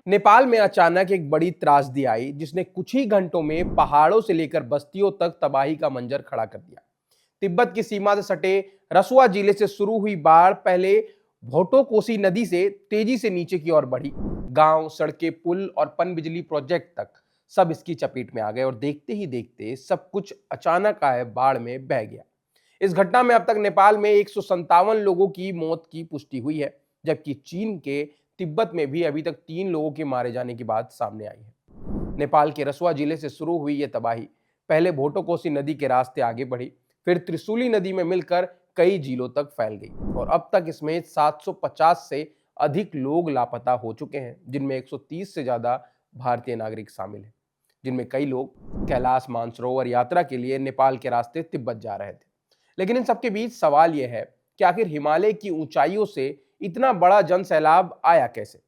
नेपाल में अचानक एक बड़ी त्रासदी आई जिसने कुछ ही घंटों में पहाड़ों से लेकर बस्तियों तक तबाही का मंजर खड़ा कर दिया। तिब्बत की सीमा से सटे रसुआ जिले से शुरू हुई बाढ़ पहले भोटोकोसी नदी से तेजी से नीचे की ओर बढ़ी। गांव, सड़कें, पुल और पनबिजली प्रोजेक्ट तक सब इसकी चपेट में आ गए और देखते ही देखते सब कुछ अचानक आए बाढ़ में बह गया। इस घटना में अब तक नेपाल में 157 लोगों की मौत की पुष्टि हुई है, जबकि चीन के तिब्बत में भी अभी तक 3 लोगों के मारे जाने की बात सामने आई है। नेपाल के रसुआ जिले से शुरू हुई यह तबाही पहले भोटोकोसी नदी के रास्ते आगे बढ़ी, फिर त्रिशूली नदी में मिलकर कई जिलों तक फैल गई और अब तक इसमें 750 से अधिक लोग लापता हो चुके हैं, जिनमें 130 से ज्यादा भारतीय नागरिक शामिल हैं, जिनमें कई लोग कैलाश मानसरोवर यात्रा के लिए नेपाल के रास्ते तिब्बत जा रहे थे। लेकिन इन सबके बीच सवाल यह है कि आखिर हिमालय की ऊंचाइयों से इतना बड़ा जन सैलाब आया कैसे?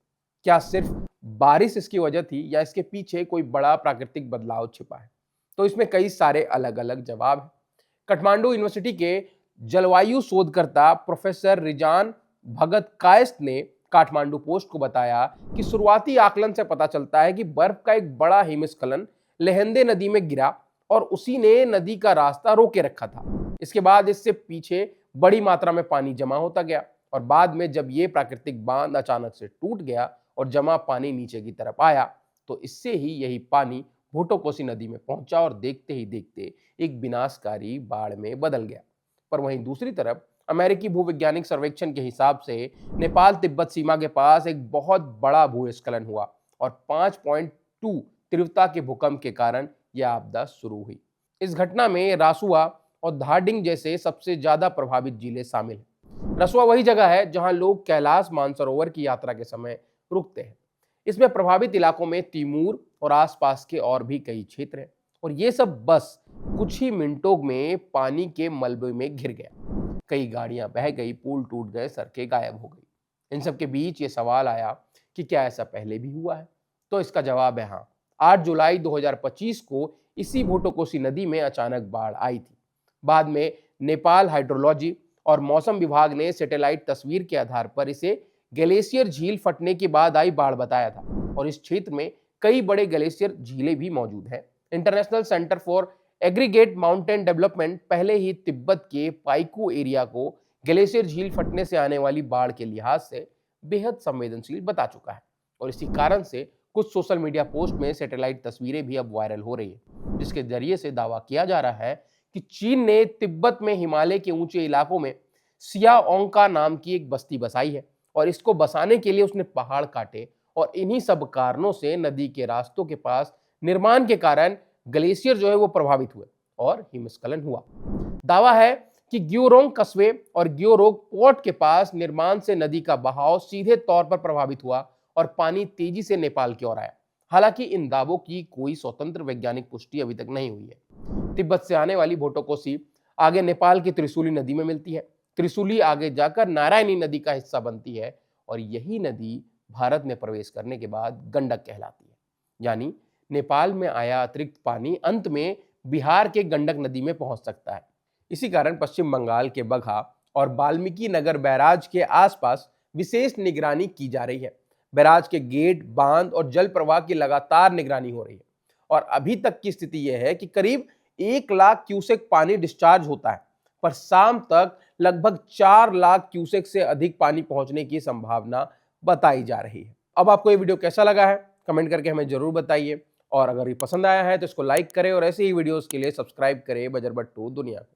क्या सिर्फ बारिश इसकी वजह थी या इसके पीछे कोई बड़ा प्राकृतिक बदलाव छिपा है? तो इसमें कई सारे अलग अलग जवाब हैं। काठमांडू यूनिवर्सिटी के जलवायु शोधकर्ता प्रोफेसर रिजान भगत कायस्थ ने काठमांडू पोस्ट को बताया कि शुरुआती आकलन से पता चलता है कि बर्फ का एक बड़ा हिमस्खलन लहंदे नदी में गिरा और उसी ने नदी का रास्ता रोके रखा था। इसके बाद इससे पीछे बड़ी मात्रा में पानी जमा होता गया और बाद में जब ये प्राकृतिक बांध अचानक से टूट गया और जमा पानी नीचे की तरफ आया, तो इससे ही यही पानी भोटोकोसी नदी में पहुंचा और देखते ही देखते एक विनाशकारी बाढ़ में बदल गया। पर वहीं दूसरी तरफ अमेरिकी भूवैज्ञानिक सर्वेक्षण के हिसाब से नेपाल तिब्बत सीमा के पास एक बहुत बड़ा भूस्खलन हुआ और 5.2 तीव्रता के भूकंप के कारण यह आपदा शुरू हुई। इस घटना में रासुआ और धारडिंग जैसे सबसे ज्यादा प्रभावित जिले शामिल हैं। रसुआ वही जगह है जहां लोग कैलाश मानसरोवर की यात्रा के समय रुकते हैं। इसमें प्रभावित इलाकों में तिमूर और आसपास के और भी कई क्षेत्र हैं और ये सब बस कुछ ही मिनटों में पानी के मलबे में घिर गया। कई गाड़ियां बह गई, पुल टूट गए, सड़कें गायब हो गई। इन सब के बीच ये सवाल आया कि क्या ऐसा पहले भी हुआ है? तो इसका जवाब है हाँ। 8 जुलाई 2025 को इसी भोटोकोसी नदी में अचानक बाढ़ आई थी। बाद में नेपाल हाइड्रोलॉजी और मौसम विभाग ने सैटेलाइट तस्वीर के आधार पर इसे ग्लेशियर झील फटने के बाद आई बाढ़ बताया था और इस क्षेत्र में कई बड़े ग्लेशियर झीलें भी मौजूद हैं। International centre for aggregate mountain development पहले ही तिब्बत के पाइकू एरिया को ग्लेशियर झील फटने से आने वाली बाढ़ के लिहाज से बेहद संवेदनशील बता चुका है और इसी कारण से कुछ सोशल मीडिया पोस्ट में सैटेलाइट तस्वीरें भी अब वायरल हो रही है, जिसके जरिए से दावा किया जा रहा है कि चीन ने तिब्बत में हिमालय के ऊंचे इलाकों में सियाओंका नाम की एक बस्ती बसाई है और इसको बसाने के लिए उसने पहाड़ काटे और इन्हीं सब कारणों से नदी के रास्तों के पास निर्माण के कारण ग्लेशियर जो है वो प्रभावित हुए और हिमस्खलन हुआ। दावा है कि ग्योरोंग कस्बे और ग्योरोग पोर्ट के पास निर्माण से नदी का बहाव सीधे तौर पर प्रभावित हुआ और पानी तेजी से नेपाल की ओर आया। हालांकि इन दावों की कोई स्वतंत्र वैज्ञानिक पुष्टि अभी तक नहीं हुई है। तिब्बत से आने वाली भोटोकोसी आगे नेपाल की त्रिशूली नदी में मिलती है। त्रिशूली आगे जाकर नारायणी नदी का हिस्सा बनती है और यही नदी भारत में प्रवेश करने के बाद गंडक कहलाती है। यानी नेपाल में आया अतिरिक्त पानी अंत में बिहार के गंडक नदी में पहुंच सकता है। इसी कारण पश्चिम बंगाल के बगहा और वाल्मीकि नगर बैराज के आसपास विशेष निगरानी की जा रही है। बैराज के गेट, बांध और जल प्रवाह की लगातार निगरानी हो रही है और अभी तक की स्थिति यह है कि करीब 1 लाख क्यूसेक पानी डिस्चार्ज होता है, पर शाम तक लगभग 4 लाख क्यूसेक से अधिक पानी पहुंचने की संभावना बताई जा रही है। अब आपको ये वीडियो कैसा लगा है कमेंट करके हमें जरूर बताइए और अगर ये पसंद आया है तो इसको लाइक करें और ऐसे ही वीडियोस के लिए सब्सक्राइब करें बजरबट्टू दुनिया को।